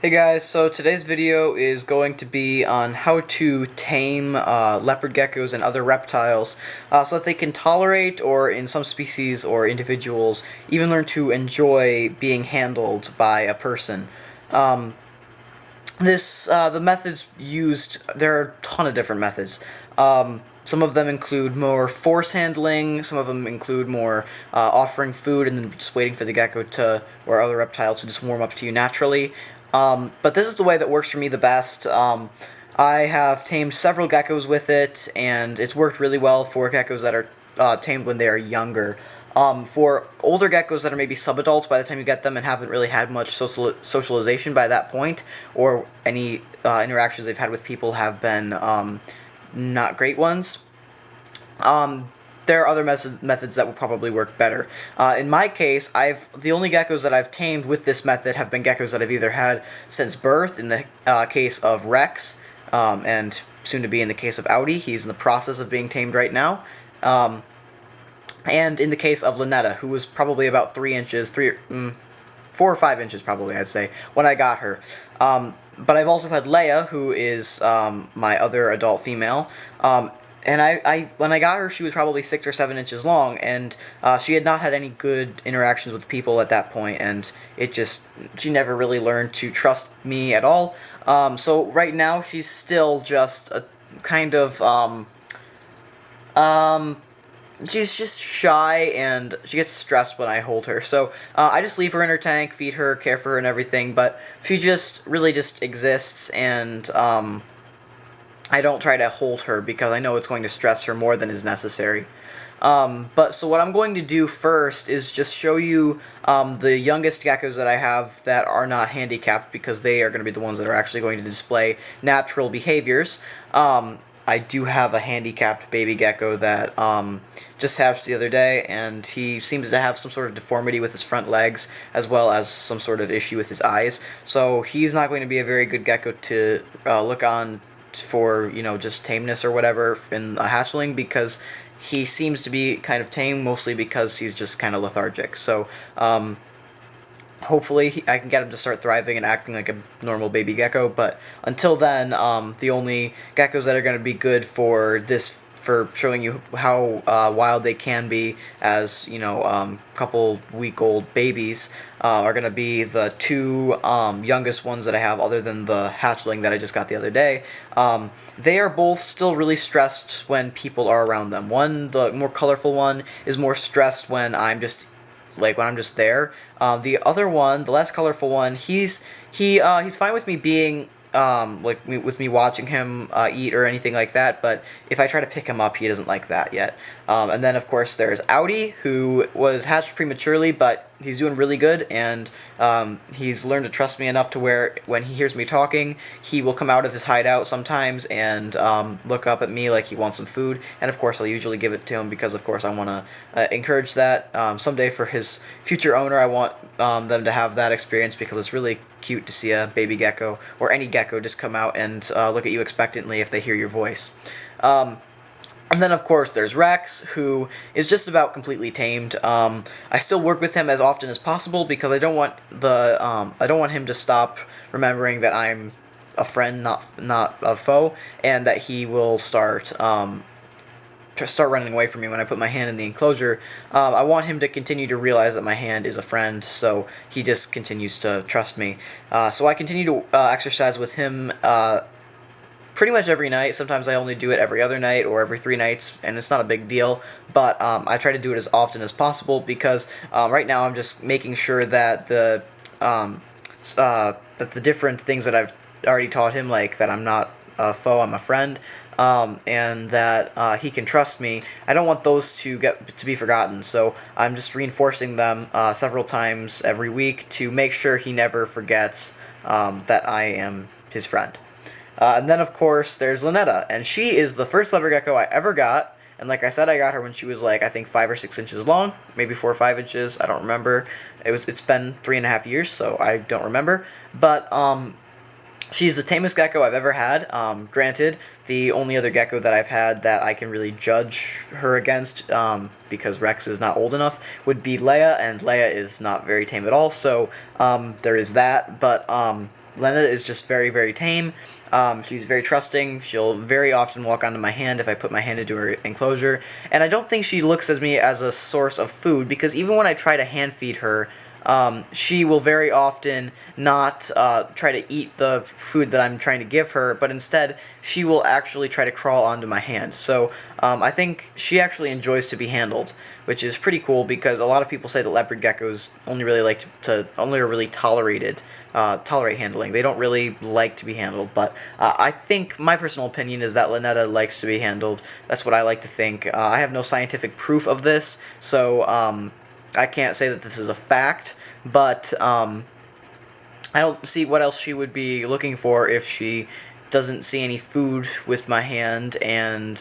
Hey guys, so today's video is going to be on how to tame leopard geckos and other reptiles so that they can tolerate, or in some species or individuals, even learn to enjoy being handled by a person. Um, the methods used, there are a ton of different methods. Some of them include more force handling, some of them include more offering food and then just waiting for the gecko to, or other reptile to just warm up to you naturally. But this is the way that works for me the best. I have tamed several geckos with it, and it's worked really well for geckos that are tamed when they are younger. For older geckos that are maybe subadults by the time you get them and haven't really had much socialization by that point, or any interactions they've had with people have been not great ones, there are other methods that will probably work better. In my case, the only geckos that I've tamed with this method have been geckos that I've either had since birth, in the case of Rex, and soon to be in the case of Audi. He's in the process of being tamed right now. And in the case of Lynetta, who was probably about 3 inches, 4 or 5 inches probably, I'd say, when I got her. But I've also had Leia, who is my other adult female. And when I got her, she was probably 6 or 7 inches long, and she had not had any good interactions with people at that point, and she never really learned to trust me at all. So right now, she's still just a kind of, she's just shy, and she gets stressed when I hold her. So I just leave her in her tank, feed her, care for her, and everything. But she just really just exists, and I don't try to hold her because I know it's going to stress her more than is necessary. But so what I'm going to do first is just show you the youngest geckos that I have that are not handicapped, because they are going to be the ones that are actually going to display natural behaviors. I do have a handicapped baby gecko that just hatched the other day, and he seems to have some sort of deformity with his front legs, as well as some sort of issue with his eyes. So he's not going to be a very good gecko to look on for, just tameness or whatever in a hatchling, because he seems to be kind of tame, mostly because he's just kind of lethargic. So hopefully I can get him to start thriving and acting like a normal baby gecko, but until then, the only geckos that are going to be good for this, for showing you how wild they can be as, couple week-old babies, are going to be the two youngest ones that I have, other than the hatchling that I just got the other day. They are both still really stressed when people are around them. The more colorful one, is more stressed when I'm just there. The other one, the less colorful one, he's fine with me being with me watching him eat or anything like that, but if I try to pick him up, he doesn't like that yet. And then, of course, there's Audi, who was hatched prematurely, but he's doing really good, and he's learned to trust me enough to where when he hears me talking, he will come out of his hideout sometimes and look up at me like he wants some food, and of course I'll usually give it to him, because of course I want to encourage that. Someday for his future owner, I want them to have that experience, because it's really cute to see a baby gecko, or any gecko, just come out and look at you expectantly if they hear your voice. And then, of course, there's Rex, who is just about completely tamed. I still work with him as often as possible, because I don't want him to stop remembering that I'm a friend, not a foe, and that he will start running away from me when I put my hand in the enclosure. I want him to continue to realize that my hand is a friend, so he just continues to trust me. So I continue to exercise with him pretty much every night. Sometimes I only do it every other night or every 3 nights, and it's not a big deal, but I try to do it as often as possible, because right now I'm just making sure that the different things that I've already taught him, like that I'm not a foe, I'm a friend, and that he can trust me, I don't want those to be forgotten, so I'm just reinforcing them several times every week to make sure he never forgets that I am his friend. And then, of course, there's Lynetta, and she is the first leopard gecko I ever got. And like I said, I got her when she was I think 5 or 6 inches long, maybe 4 or 5 inches. I don't remember. It's been 3.5 years, so I don't remember. But she's the tamest gecko I've ever had. Granted, the only other gecko that I've had that I can really judge her against, because Rex is not old enough, would be Leia, and Leia is not very tame at all. So there is that. But Lena is just very, very tame. She's very trusting. She'll very often walk onto my hand if I put my hand into her enclosure. And I don't think she looks at me as a source of food, because even when I try to hand feed her, she will very often not try to eat the food that I'm trying to give her, but instead she will actually try to crawl onto my hand. So I think she actually enjoys to be handled, which is pretty cool, because a lot of people say that leopard geckos only really only are really tolerate handling. They don't really like to be handled, but I think my personal opinion is that Lynetta likes to be handled. That's what I like to think. I have no scientific proof of this, so I can't say that this is a fact, but I don't see what else she would be looking for if she doesn't see any food with my hand, and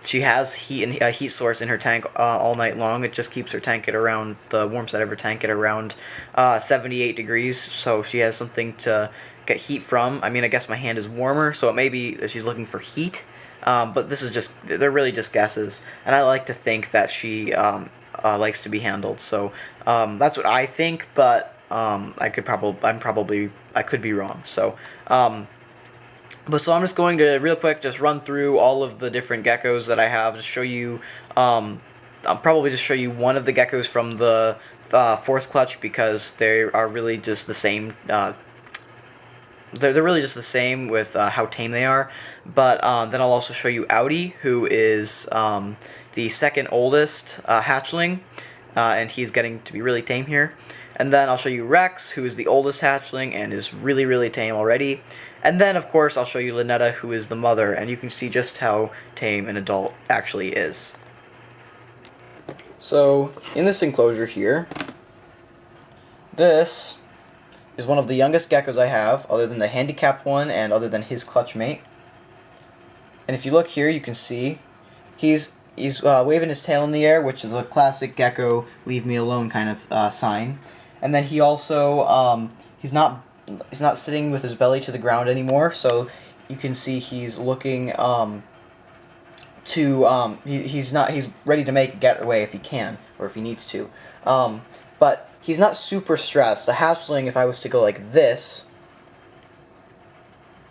she has a heat source in her tank all night long. It just keeps her tank at around, the warm side of her tank at around 78 degrees, so she has something to get heat from. I mean, I guess my hand is warmer, so it may be that she's looking for heat. But they're really just guesses, and I like to think that she likes to be handled. So that's what I think, but I could be wrong. So I'm just going to real quick just run through all of the different geckos that I have to show you. I'll probably just show you one of the geckos from the fourth clutch, because they are really just the same. They're really just the same with how tame they are. But then I'll also show you Audi, who is the second oldest hatchling, and he's getting to be really tame here. And then I'll show you Rex, who is the oldest hatchling and is really, really tame already. And then, of course, I'll show you Lynetta, who is the mother, and you can see just how tame an adult actually is. So, in this enclosure here, this is one of the youngest geckos I have, other than the handicapped one and other than his clutch mate. And if you look here, you can see he's waving his tail in the air, which is a classic gecko leave me alone kind of sign. And then he also he's not sitting with his belly to the ground anymore, so you can see he's looking he's ready to make a getaway if he can, or if he needs to. But he's not super stressed. A hatchling, if I was to go like this,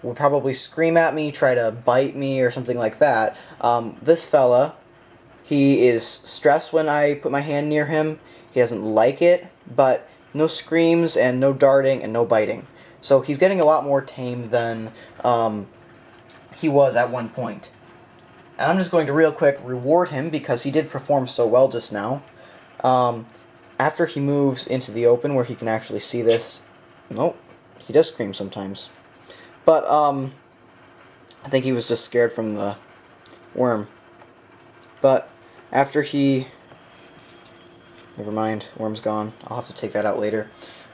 would probably scream at me, try to bite me, or something like that. This fella, he is stressed when I put my hand near him. He doesn't like it, but no screams and no darting and no biting. So he's getting a lot more tame than he was at one point. And I'm just going to real quick reward him because he did perform so well just now. After he moves into the open where he can actually see this, nope, he does scream sometimes. But I think he was just scared from the worm. But after he... Never mind, worm's gone. I'll have to take that out later.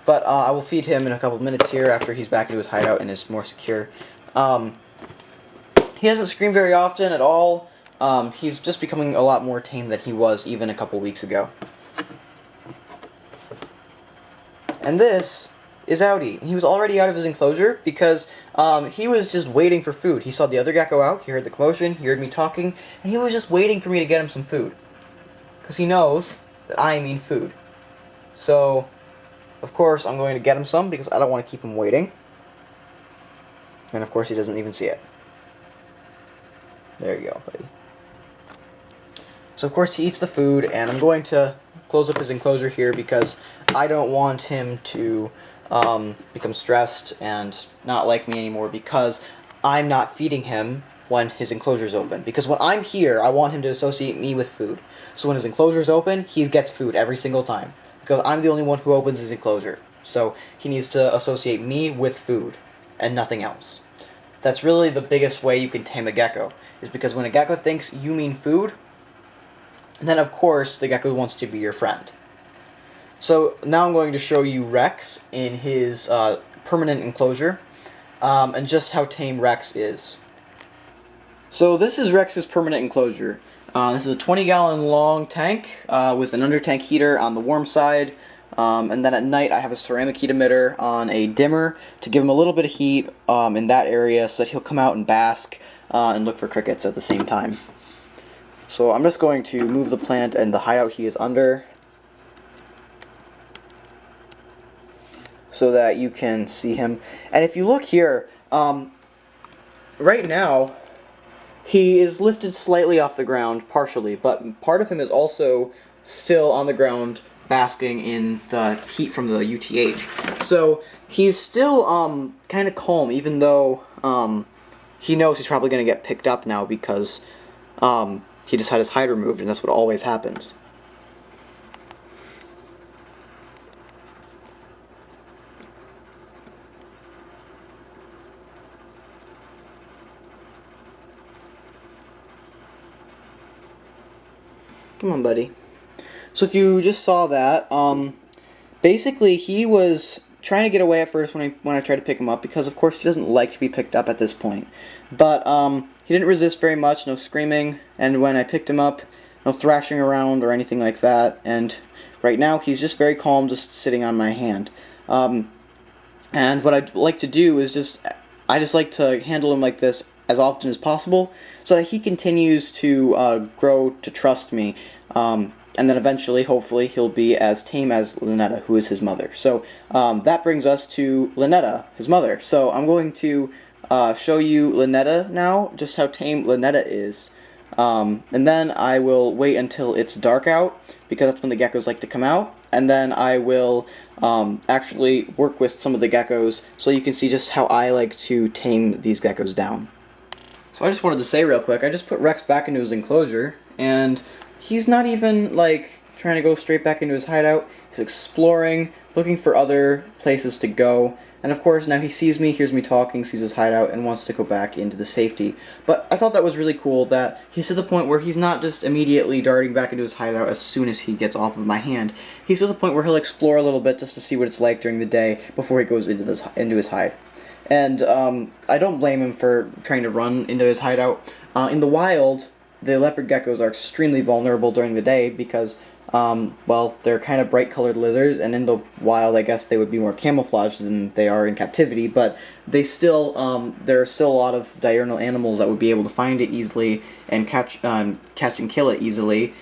But I will feed him in a couple minutes here after he's back into his hideout and is more secure. He doesn't scream very often at all. He's just becoming a lot more tame than he was even a couple weeks ago. And this is Audi. He was already out of his enclosure because he was just waiting for food. He saw the other gecko out, he heard the commotion, he heard me talking, and he was just waiting for me to get him some food. Because he knows that I mean food. So, of course, I'm going to get him some because I don't want to keep him waiting. And of course, he doesn't even see it. There you go, buddy. So, of course, he eats the food, and I'm going to close up his enclosure here because I don't want him to become stressed and not like me anymore because I'm not feeding him when his enclosure's open. Because when I'm here, I want him to associate me with food. So when his enclosure's open, he gets food every single time. Because I'm the only one who opens his enclosure. So he needs to associate me with food and nothing else. That's really the biggest way you can tame a gecko. Is because when a gecko thinks you mean food, then of course the gecko wants to be your friend. So now I'm going to show you Rex in his permanent enclosure and just how tame Rex is. So this is Rex's permanent enclosure. This is a 20-gallon long tank with an under-tank heater on the warm side. And then at night I have a ceramic heat emitter on a dimmer to give him a little bit of heat in that area so that he'll come out and bask and look for crickets at the same time. So I'm just going to move the plant and the hideout he is under. so that you can see him. And if you look here, right now, he is lifted slightly off the ground, partially, but part of him is also still on the ground basking in the heat from the UTH. So he's still kind of calm, even though he knows he's probably going to get picked up now because he just had his hide removed, and that's what always happens. Come on, buddy. So if you just saw that, basically he was trying to get away at first when I tried to pick him up, because of course he doesn't like to be picked up at this point. But he didn't resist very much, no screaming, and when I picked him up, no thrashing around or anything like that, and right now he's just very calm, just sitting on my hand. And what I'd like to do is I just like to handle him like this as often as possible, so that he continues to grow to trust me, and then eventually, hopefully, he'll be as tame as Lynetta, who is his mother. So that brings us to Lynetta, his mother. So I'm going to show you Lynetta now, just how tame Lynetta is. And then I will wait until it's dark out, because that's when the geckos like to come out, and then I will actually work with some of the geckos so you can see just how I like to tame these geckos down. So I just wanted to say real quick, I just put Rex back into his enclosure, and he's not even, like, trying to go straight back into his hideout. He's exploring, looking for other places to go, and of course now he sees me, hears me talking, sees his hideout, and wants to go back into the safety. But I thought that was really cool that he's to the point where he's not just immediately darting back into his hideout as soon as he gets off of my hand. He's to the point where he'll explore a little bit just to see what it's like during the day before he goes into his hide. And I don't blame him for trying to run into his hideout. In the wild, the leopard geckos are extremely vulnerable during the day because, well, they're kind of bright-colored lizards, and in the wild, I guess they would be more camouflaged than they are in captivity, but they still, there are still a lot of diurnal animals that would be able to find it easily and catch and kill it easily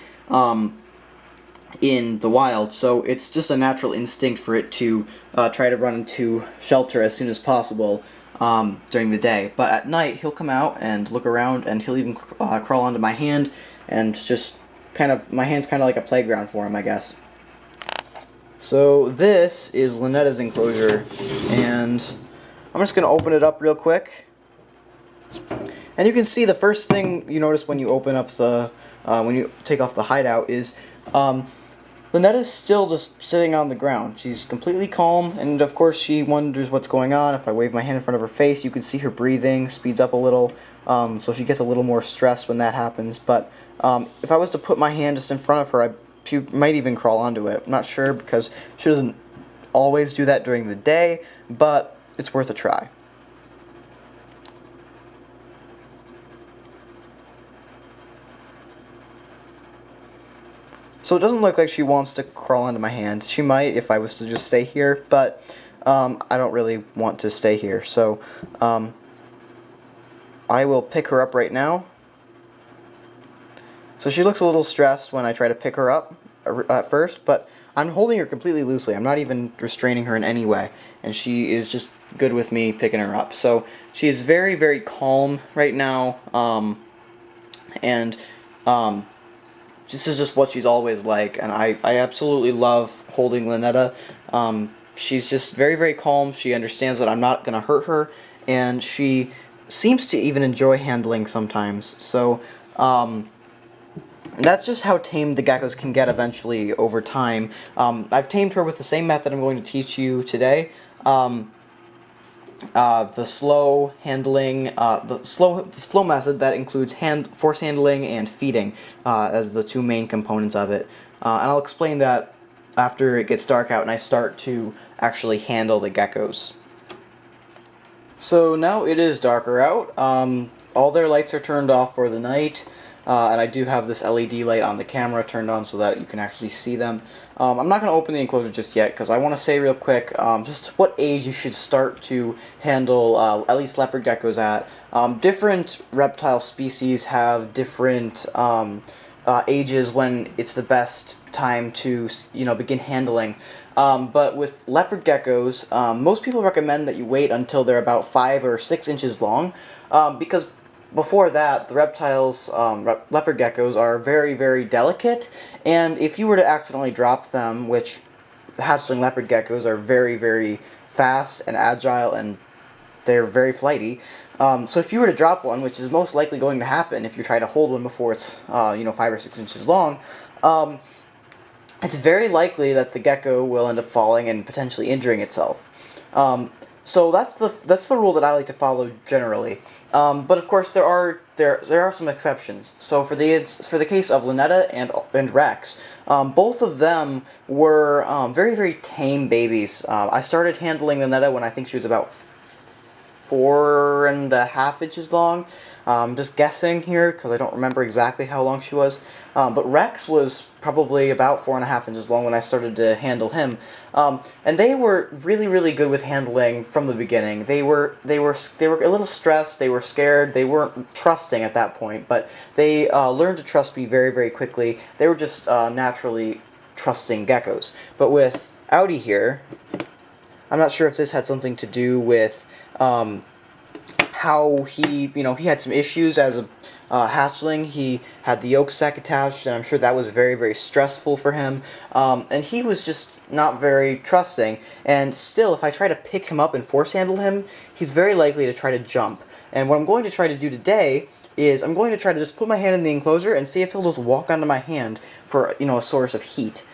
in the wild, so it's just a natural instinct for it to try to run into shelter as soon as possible during the day. But at night, he'll come out and look around, and he'll even crawl onto my hand, and just my hand's kind of like a playground for him, I guess. So this is Lynetta's enclosure, and I'm just going to open it up real quick. And you can see the first thing you notice when you open up when you take off the hideout is Lynetta's still just sitting on the ground. She's completely calm, and of course she wonders what's going on. If I wave my hand in front of her face, you can see her breathing speeds up a little, so she gets a little more stressed when that happens. But if I was to put my hand just in front of her, she might even crawl onto it. I'm not sure, because she doesn't always do that during the day, but it's worth a try. So it doesn't look like she wants to crawl onto my hand. She might if I was to just stay here, but I don't really want to stay here. So I will pick her up right now. So she looks a little stressed when I try to pick her up at first, but I'm holding her completely loosely. I'm not even restraining her in any way, and she is just good with me picking her up. So she is very, very calm right now, and this is just what she's always like, and I absolutely love holding Lynetta. She's just very, very calm. She understands that I'm not going to hurt her, and she seems to even enjoy handling sometimes. So that's just how tame the geckos can get eventually over time. I've tamed her with the same method I'm going to teach you today. The slow handling, the slow method that includes force handling and feeding as the two main components of it. And I'll explain that after it gets dark out and I start to actually handle the geckos. So now it is darker out. All their lights are turned off for the night. And I do have this LED light on the camera turned on so that you can actually see them. I'm not going to open the enclosure just yet because I want to say real quick just what age you should start to handle at least leopard geckos at. Different reptile species have different ages when it's the best time to begin handling. But with leopard geckos, most people recommend that you wait until they're about 5 or 6 inches long, because before that, the reptiles, leopard geckos, are very, very delicate, and if you were to accidentally drop them, which hatchling leopard geckos are very, very fast and agile, and they're very flighty. So if you were to drop one, which is most likely going to happen if you try to hold one before it's 5 or 6 inches long, it's very likely that the gecko will end up falling and potentially injuring itself. So that's the rule that I like to follow generally. But of course there are some exceptions. So for the case of Lynetta and Rex, both of them were very, very tame babies. I started handling Lynetta when I think she was about 4.5 inches long. Just guessing here because I don't remember exactly how long she was. But Rex was probably about 4.5 inches long when I started to handle him. And they were really, really good with handling from the beginning. They were a little stressed. They were scared. They weren't trusting at that point, but they learned to trust me very, very quickly. They were just naturally trusting geckos. But with Audi here, I'm not sure if this had something to do with how he had some issues as a hatchling. He had the yolk sac attached, and I'm sure that was very, very stressful for him. And he was just not very trusting. And still, if I try to pick him up and force handle him, he's very likely to try to jump. And what I'm going to try to do today is I'm going to try to just put my hand in the enclosure and see if he'll just walk onto my hand for a source of heat.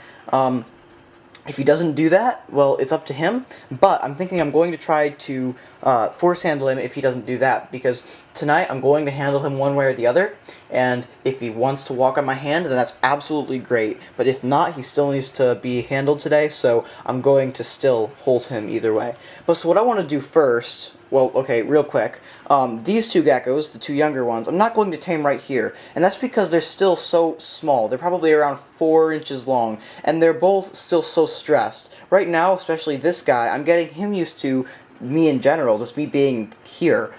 If he doesn't do that, well, it's up to him, but I'm thinking I'm going to try to force handle him if he doesn't do that, because tonight I'm going to handle him one way or the other, and if he wants to walk on my hand, then that's absolutely great, but if not, he still needs to be handled today, so I'm going to still hold him either way. But so what I want to do first, well, okay, real quick, these two geckos, the two younger ones, I'm not going to tame right here, and that's because they're still so small. They're probably around 4 inches long, and they're both still so stressed. Right now, especially this guy, I'm getting him used to me in general, just me being here.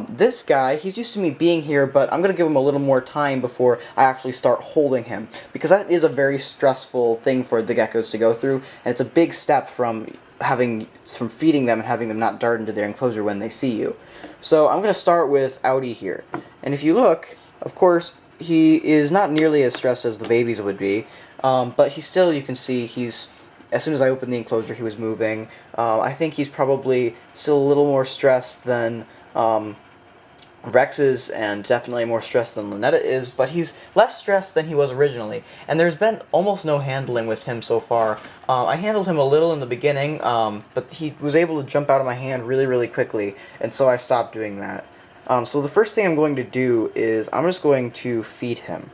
This guy, he's used to me being here, but I'm going to give him a little more time before I actually start holding him, because that is a very stressful thing for the geckos to go through, and it's a big step from feeding them and having them not dart into their enclosure when they see you. So I'm going to start with Audi here. And if you look, of course, he is not nearly as stressed as the babies would be, but he still, you can see, as soon as I opened the enclosure, he was moving. I think he's probably still a little more stressed than Rex is, and definitely more stressed than Lynetta is, but he's less stressed than he was originally, and there's been almost no handling with him so far. I handled him a little in the beginning, but he was able to jump out of my hand really, really quickly, and so I stopped doing that. So the first thing I'm going to do is I'm just going to feed him.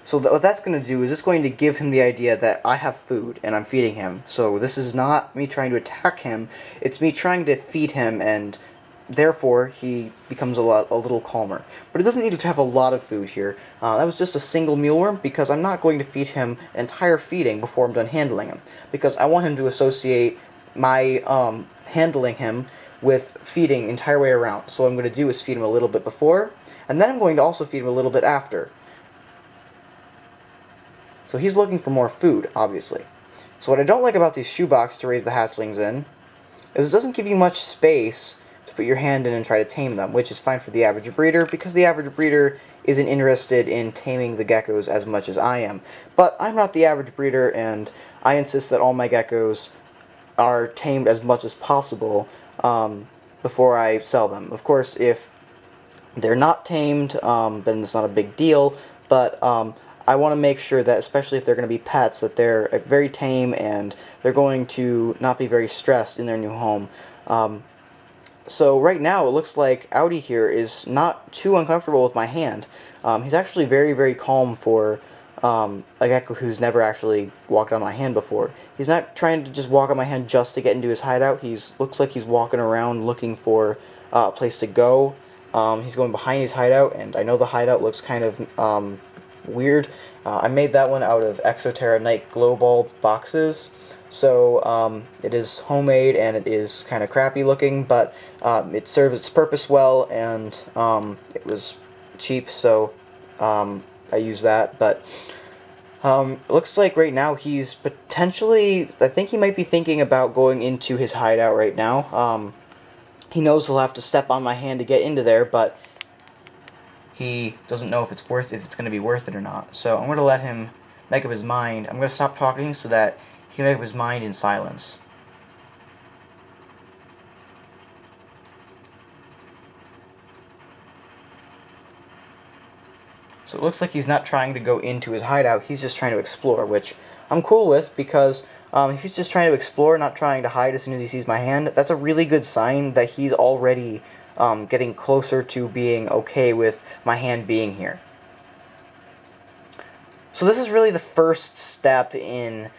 So what that's going to do is it's going to give him the idea that I have food and I'm feeding him. So this is not me trying to attack him, it's me trying to feed him, and therefore he becomes a little calmer. But it doesn't need to have a lot of food here. That was just a single mealworm, because I'm not going to feed him an entire feeding before I'm done handling him, because I want him to associate my handling him with feeding the entire way around. So what I'm going to do is feed him a little bit before, and then I'm going to also feed him a little bit after. So he's looking for more food, obviously. So what I don't like about these shoebox to raise the hatchlings in is it doesn't give you much space to put your hand in and try to tame them, which is fine for the average breeder, because the average breeder isn't interested in taming the geckos as much as I am. But I'm not the average breeder, and I insist that all my geckos are tamed as much as possible before I sell them. Of course, if they're not tamed, then it's not a big deal, but I want to make sure that, especially if they're going to be pets, that they're very tame and they're going to not be very stressed in their new home. So right now it looks like Audi here is not too uncomfortable with my hand. He's actually very, very calm for a gecko who's never actually walked on my hand before. He's not trying to just walk on my hand just to get into his hideout. Looks like he's walking around looking for a place to go. He's going behind his hideout, and I know the hideout looks kind of weird. I made that one out of Exoterra Night glow bulb boxes, so it is homemade and it is kind of crappy looking, but it served its purpose well, and it was cheap, so I used that. But Looks like right now he's potentially, I think he might be thinking about going into his hideout right now. He knows he'll have to step on my hand to get into there, but he doesn't know if it's going to be worth it or not. So I'm going to let him make up his mind. I'm going to stop talking so that he can make up his mind in silence. So it looks like he's not trying to go into his hideout, he's just trying to explore, which I'm cool with because if he's just trying to explore, not trying to hide as soon as he sees my hand, that's a really good sign that he's already getting closer to being okay with my hand being here. So this is really the first step in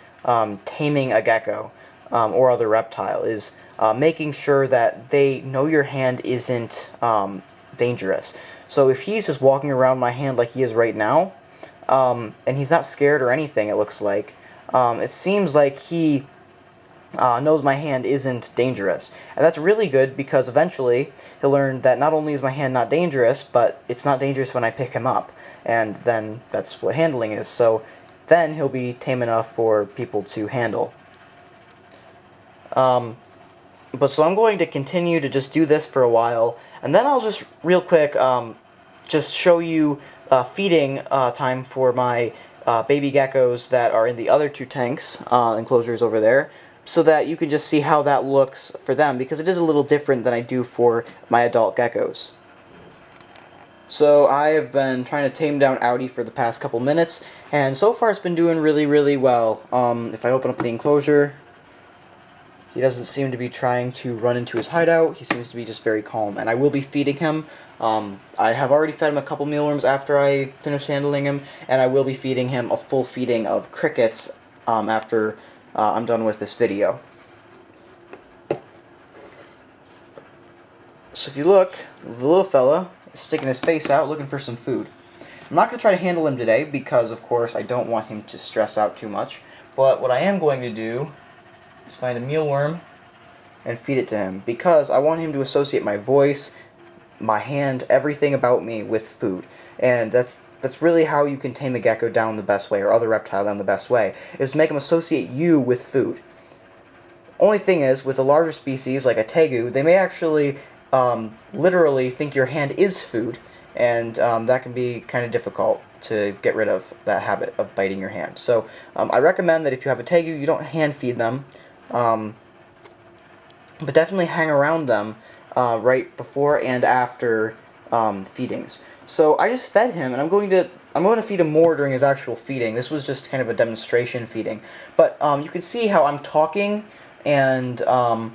taming a gecko or other reptile, is making sure that they know your hand isn't dangerous. So if he's just walking around my hand like he is right now, and he's not scared or anything, it looks like, it seems like he knows my hand isn't dangerous. And that's really good because eventually he'll learn that not only is my hand not dangerous, but it's not dangerous when I pick him up. And then that's what handling is. So then he'll be tame enough for people to handle. But so I'm going to continue to just do this for a while, and then I'll just real quick just show you feeding time for my baby geckos that are in the other two tanks enclosures over there, so that you can just see how that looks for them, because it is a little different than I do for my adult geckos. So I have been trying to tame down Audi for the past couple minutes, and so far it's been doing really well. If I open up the enclosure, he doesn't seem to be trying to run into his hideout. He seems to be just very calm, and I will be feeding him. I have already fed him a couple mealworms after I finish handling him, and I will be feeding him a full feeding of crickets after I'm done with this video. So if you look, the little fella is sticking his face out looking for some food. I'm not going to try to handle him today because, of course, I don't want him to stress out too much. But what I am going to do is find a mealworm and feed it to him, because I want him to associate my voice, my hand, everything about me with food. And that's really how you can tame a gecko down the best way, or other reptile down the best way, is to make them associate you with food. Only thing is, with a larger species like a tegu, they may actually literally think your hand is food, and that can be kind of difficult to get rid of that habit of biting your hand. So I recommend that if you have a tegu, you don't hand feed them, but definitely hang around them right before and after feedings. So I just fed him, and I'm going to feed him more during his actual feeding. This was just kind of a demonstration feeding, but you can see how I'm talking, and I'm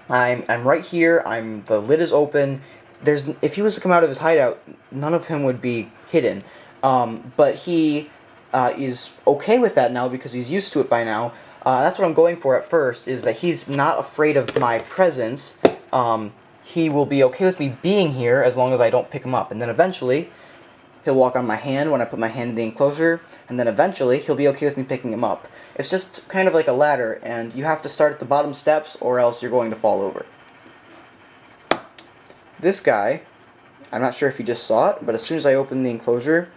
right here. The lid is open. If he was to come out of his hideout, none of him would be hidden. But he is okay with that now because he's used to it by now. That's what I'm going for at first, is that he's not afraid of my presence. He will be okay with me being here as long as I don't pick him up. And then eventually, he'll walk on my hand when I put my hand in the enclosure, and then eventually he'll be okay with me picking him up. It's just kind of like a ladder, and you have to start at the bottom steps or else you're going to fall over. This guy, I'm not sure if you just saw it, but as soon as I opened the enclosure,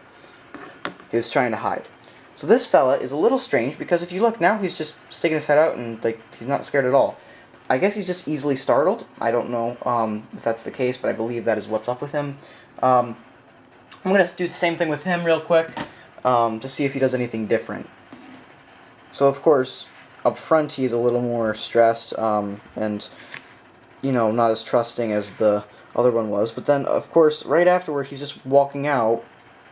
he was trying to hide. So this fella is a little strange, because if you look now, he's just sticking his head out and he's not scared at all. I guess he's just easily startled. I don't know if that's the case, but I believe that is what's up with him. I'm going to do the same thing with him real quick to see if he does anything different. So of course, up front he's a little more stressed and, you know, not as trusting as the other one was. But then, of course, right afterward, he's just walking out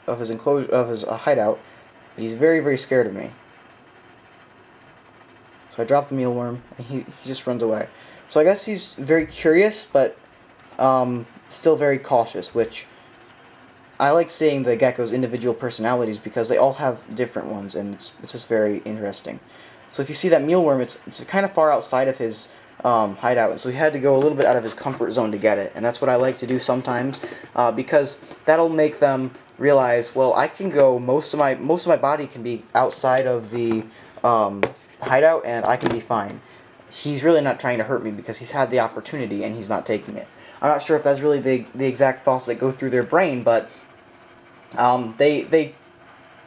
of his enclosure, of his hideout. He's very scared of me. So I drop the mealworm, and he just runs away. So I guess he's very curious, but still very cautious, which I like seeing the gecko's individual personalities, because they all have different ones, and it's just very interesting. So if you see that mealworm, it's kind of far outside of his hideout, so he had to go a little bit out of his comfort zone to get it, and that's what I like to do sometimes, because that'll make them realize, well, I can go, most of my body can be outside of the hideout, and I can be fine. He's really not trying to hurt me because he's had the opportunity and he's not taking it. I'm not sure if that's really the exact thoughts that go through their brain, but they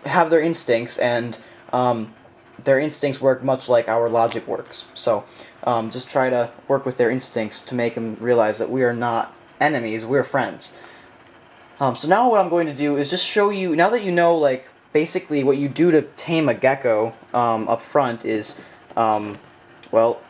have their instincts, and their instincts work much like our logic works. So just try to work with their instincts to make them realize that we are not enemies, we're friends. So now what I'm going to do is just show you, now that you know, like, basically what you do to tame a gecko up front is, well,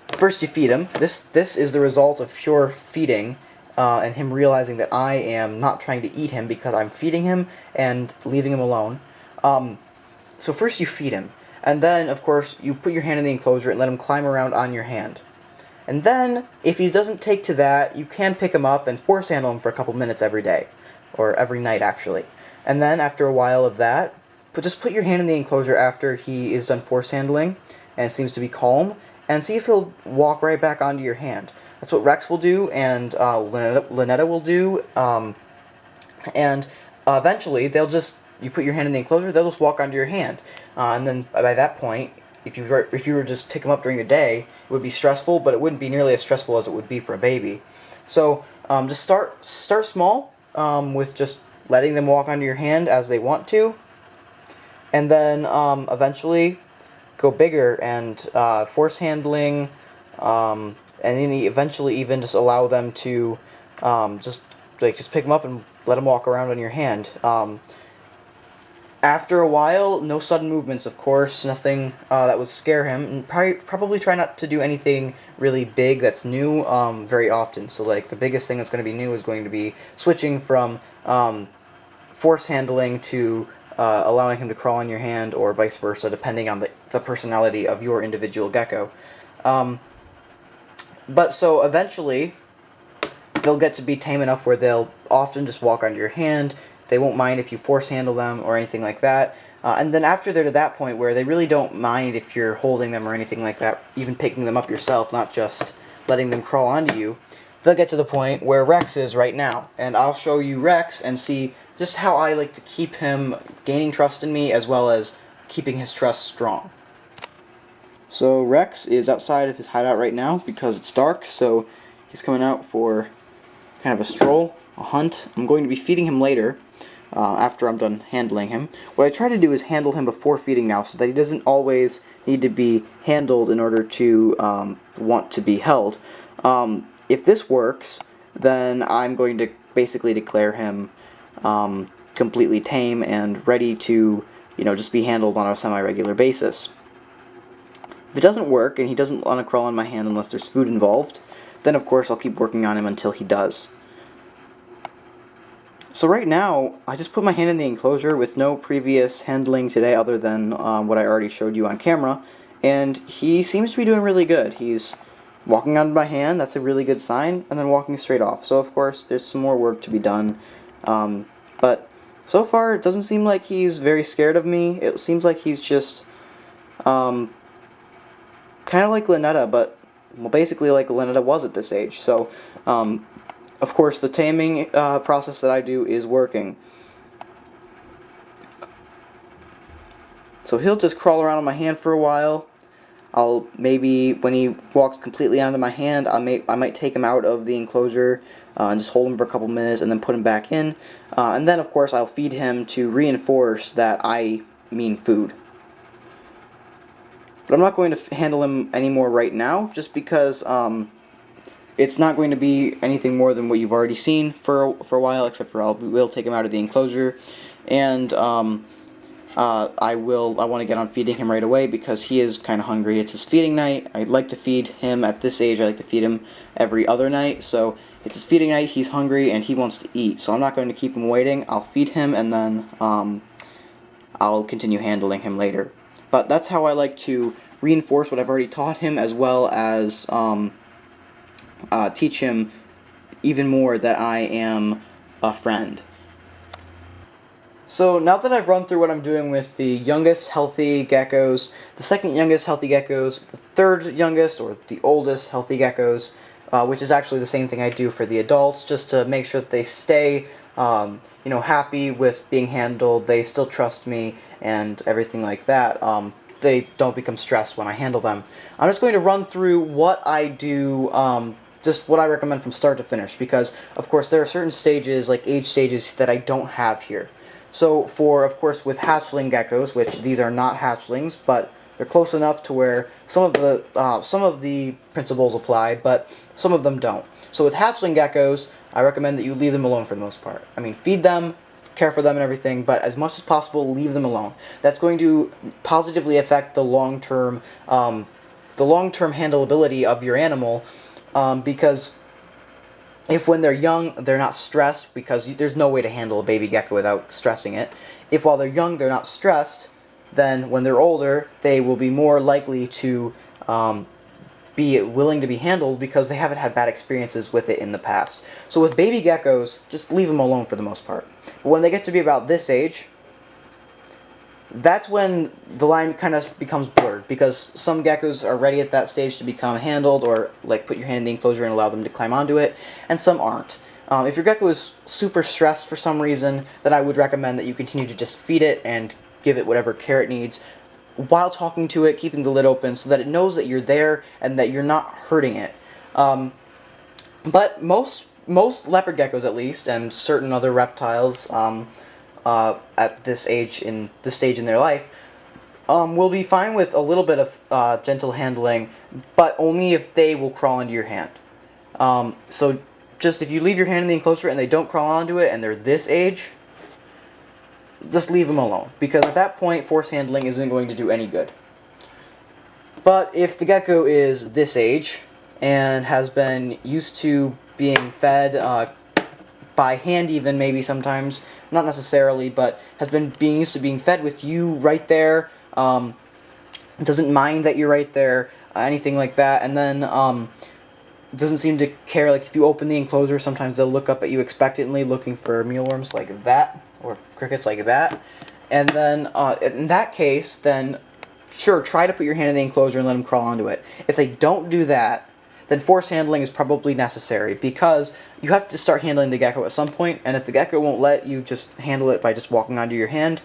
first you feed him. This is the result of pure feeding, and him realizing that I am not trying to eat him because I'm feeding him and leaving him alone. So first you feed him, and then, of course, you put your hand in the enclosure and let him climb around on your hand. And then, if he doesn't take to that, you can pick him up and force handle him for a couple minutes every day. Or every night, actually. And then, after a while of that, just put your hand in the enclosure after he is done force handling, and seems to be calm, and see if he'll walk right back onto your hand. That's what Rex will do, and Lynetta will do, and eventually, you put your hand in the enclosure, they'll just walk onto your hand. And then, by that point, if you were to just pick them up during the day, it would be stressful, but it wouldn't be nearly as stressful as it would be for a baby. So, just start small, with just letting them walk onto your hand as they want to, and then eventually go bigger and force handling, and then eventually even just allow them to just pick them up and let them walk around on your hand. After a while, no sudden movements, of course, nothing that would scare him, and probably try not to do anything really big that's new very often. So, like, the biggest thing that's going to be new is going to be switching from force handling to allowing him to crawl on your hand, or vice versa, depending on the personality of your individual gecko. But so, eventually, they'll get to be tame enough where they'll often just walk onto your hand. They won't mind if you force handle them or anything like that. And then after they're to that point where they really don't mind if you're holding them or anything like that, even picking them up yourself, not just letting them crawl onto you, they'll get to the point where Rex is right now. And I'll show you Rex and see just how I like to keep him gaining trust in me as well as keeping his trust strong. So Rex is outside of his hideout right now because it's dark, so he's coming out for kind of a stroll, a hunt. I'm going to be feeding him later. After I'm done handling him. What I try to do is handle him before feeding now, so that he doesn't always need to be handled in order to want to be held. If this works, then I'm going to basically declare him completely tame and ready to, just be handled on a semi-regular basis. If it doesn't work, and he doesn't want to crawl on my hand unless there's food involved, then of course I'll keep working on him until he does. So right now, I just put my hand in the enclosure with no previous handling today other than what I already showed you on camera, and he seems to be doing really good. He's walking onto my hand, that's a really good sign, and then walking straight off. So of course, there's some more work to be done, but so far it doesn't seem like he's very scared of me. It seems like he's just kind of like Lynetta, but well, basically like Lynetta was at this age. So of course, the taming process that I do is working. So he'll just crawl around on my hand for a while. I'll maybe, when he walks completely onto my hand, I might take him out of the enclosure and just hold him for a couple minutes and then put him back in. And then, of course, I'll feed him to reinforce that I mean food. But I'm not going to handle him anymore right now, just because it's not going to be anything more than what you've already seen for a while, except for I will take him out of the enclosure, and I want to get on feeding him right away because he is kind of hungry. It's his feeding night. I'd like to feed him at this age. I like to feed him every other night, so it's his feeding night. He's hungry and he wants to eat, so I'm not going to keep him waiting. I'll feed him and then I'll continue handling him later. But that's how I like to reinforce what I've already taught him, as well as teach him even more that I am a friend. So now that I've run through what I'm doing with the youngest healthy geckos, the second youngest healthy geckos, the third youngest or the oldest healthy geckos, which is actually the same thing I do for the adults, just to make sure that they stay happy with being handled, they still trust me and everything like that. They don't become stressed when I handle them. I'm just going to run through what I do, just what I recommend from start to finish, because of course there are certain stages, like age stages, that I don't have here. So for, of course, with hatchling geckos, which these are not hatchlings, but they're close enough to where some of the principles apply, but some of them don't. So with hatchling geckos, I recommend that you leave them alone for the most part. I mean, feed them, care for them and everything, but as much as possible, leave them alone. That's going to positively affect the long-term handleability of your animal, because if when they're young, they're not stressed, because there's no way to handle a baby gecko without stressing it. If while they're young, they're not stressed, then when they're older, they will be more likely to be willing to be handled because they haven't had bad experiences with it in the past. So with baby geckos, just leave them alone for the most part. But when they get to be about this age, that's when the line kind of becomes blurred, because some geckos are ready at that stage to become handled, or like put your hand in the enclosure and allow them to climb onto it, and some aren't. If your gecko is super stressed for some reason, then I would recommend that you continue to just feed it and give it whatever care it needs, while talking to it, keeping the lid open so that it knows that you're there and that you're not hurting it. But most leopard geckos, at least, and certain other reptiles at this stage in their life, will be fine with a little bit of gentle handling, but only if they will crawl into your hand. So just if you leave your hand in the enclosure and they don't crawl onto it and they're this age, just leave them alone, because at that point force handling isn't going to do any good. But if the gecko is this age and has been used to being fed by hand, even maybe sometimes, not necessarily, but has been being used to being fed with you right there, doesn't mind that you're right there, anything like that, and then doesn't seem to care. Like if you open the enclosure, sometimes they'll look up at you expectantly, looking for mealworms like that, or crickets like that. And then in that case, then sure, try to put your hand in the enclosure and let them crawl onto it. If they don't do that, then force handling is probably necessary, because you have to start handling the gecko at some point, and if the gecko won't let you just handle it by just walking onto your hand,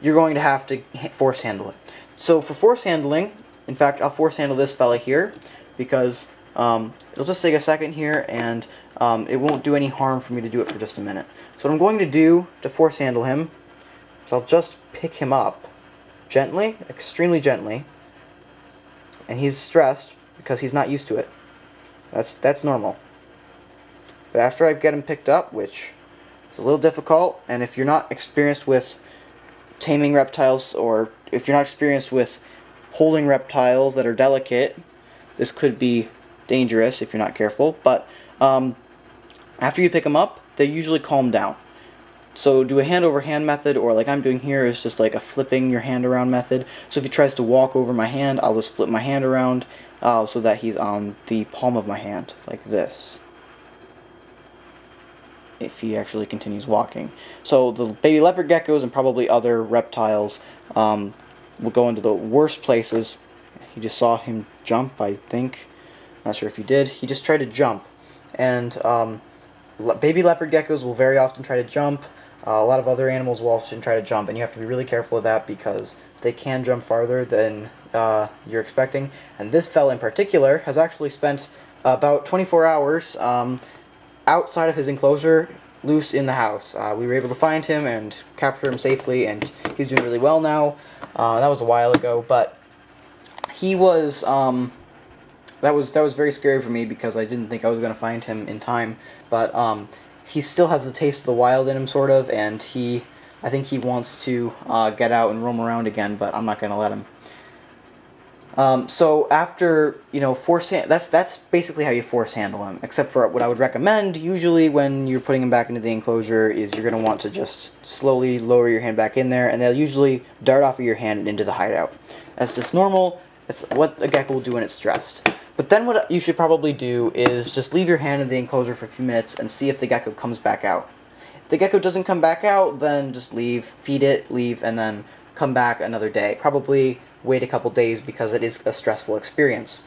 you're going to have to force handle it. So for force handling, in fact, I'll force handle this fella here, because it'll just take a second here, and it won't do any harm for me to do it for just a minute. So what I'm going to do to force handle him is I'll just pick him up gently, extremely gently, and he's stressed because he's not used to it. That's normal. But after I get him picked up, which is a little difficult, and if you're not experienced with taming reptiles, or if you're not experienced with holding reptiles that are delicate, this could be dangerous if you're not careful. But after you pick them up, they usually calm down. So do a hand over hand method, or like I'm doing here is just like a flipping your hand around method. So if he tries to walk over my hand, I'll just flip my hand around so that he's on the palm of my hand, like this, if he actually continues walking. So the baby leopard geckos and probably other reptiles will go into the worst places. You just saw him jump, I think. Not sure if he did. He just tried to jump. And baby leopard geckos will very often try to jump. A lot of other animals will often try to jump, and you have to be really careful of that, because they can jump farther than you're expecting. And this fella in particular has actually spent about 24 hours outside of his enclosure, loose in the house. We were able to find him and capture him safely, and he's doing really well now. That was a while ago, but he was that was very scary for me, because I didn't think I was going to find him in time. But he still has the taste of the wild in him, sort of, and I think he wants to get out and roam around again, but I'm not going to let him. So after, that's basically how you force handle him, except for what I would recommend usually when you're putting him back into the enclosure is you're going to want to just slowly lower your hand back in there, and they'll usually dart off of your hand and into the hideout. That's just normal. It's what a gecko will do when it's stressed. But then what you should probably do is just leave your hand in the enclosure for a few minutes and see if the gecko comes back out. If the gecko doesn't come back out, then just leave, feed it, leave, and then come back another day. Probably wait a couple days, because it is a stressful experience.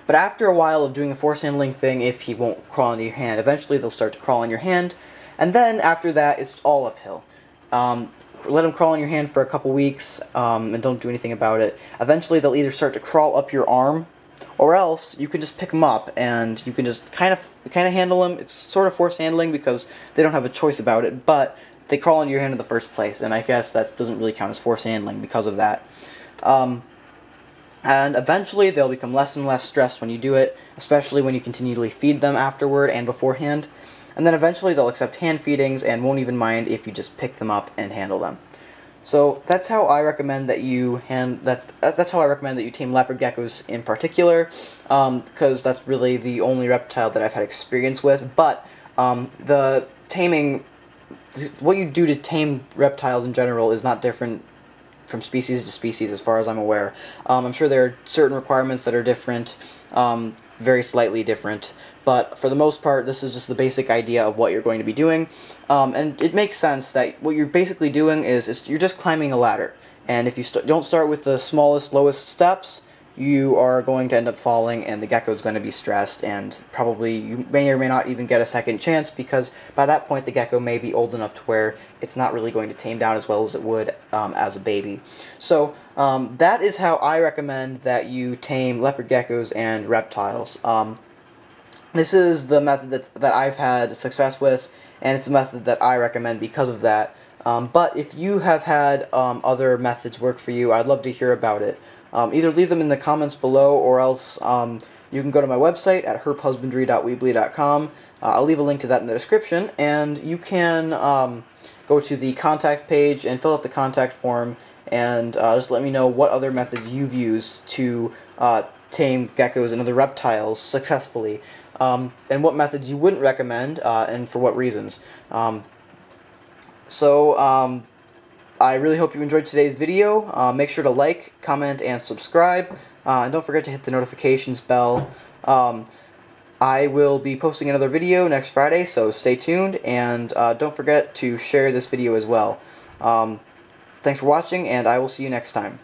But after a while of doing the force handling thing, if he won't crawl into your hand, eventually they'll start to crawl in your hand, and then after that it's all uphill. Let them crawl in your hand for a couple weeks, and don't do anything about it. Eventually they'll either start to crawl up your arm, or else you can just pick them up and you can just kind of handle them. It's sort of force handling because they don't have a choice about it, but they crawl into your hand in the first place, and I guess that doesn't really count as force handling because of that. And eventually they'll become less and less stressed when you do it, especially when you continually feed them afterward and beforehand. And then eventually they'll accept hand feedings and won't even mind if you just pick them up and handle them. So that's how I recommend that you that's how I recommend that you tame leopard geckos in particular, because that's really the only reptile that I've had experience with. But the taming, what you do to tame reptiles in general is not different from species to species as far as I'm aware. I'm sure there are certain requirements that are different, very slightly different, but for the most part this is just the basic idea of what you're going to be doing, and it makes sense that what you're basically doing is you're just climbing a ladder, and if you don't start with the smallest, lowest steps, you are going to end up falling, and the gecko is going to be stressed, and probably you may or may not even get a second chance, because by that point the gecko may be old enough to where it's not really going to tame down as well as it would as a baby. So that is how I recommend that you tame leopard geckos and reptiles. This is the method that I've had success with, and it's the method that I recommend because of that. But if you have had other methods work for you, I'd love to hear about it. Either leave them in the comments below, or else you can go to my website at herphusbandry.weebly.com. I'll leave a link to that in the description, and you can go to the contact page and fill out the contact form, and just let me know what other methods you've used to tame geckos and other reptiles successfully, and what methods you wouldn't recommend, and for what reasons. I really hope you enjoyed today's video. Make sure to like, comment, and subscribe. And don't forget to hit the notifications bell. I will be posting another video next Friday, so stay tuned. And don't forget to share this video as well. Thanks for watching, and I will see you next time.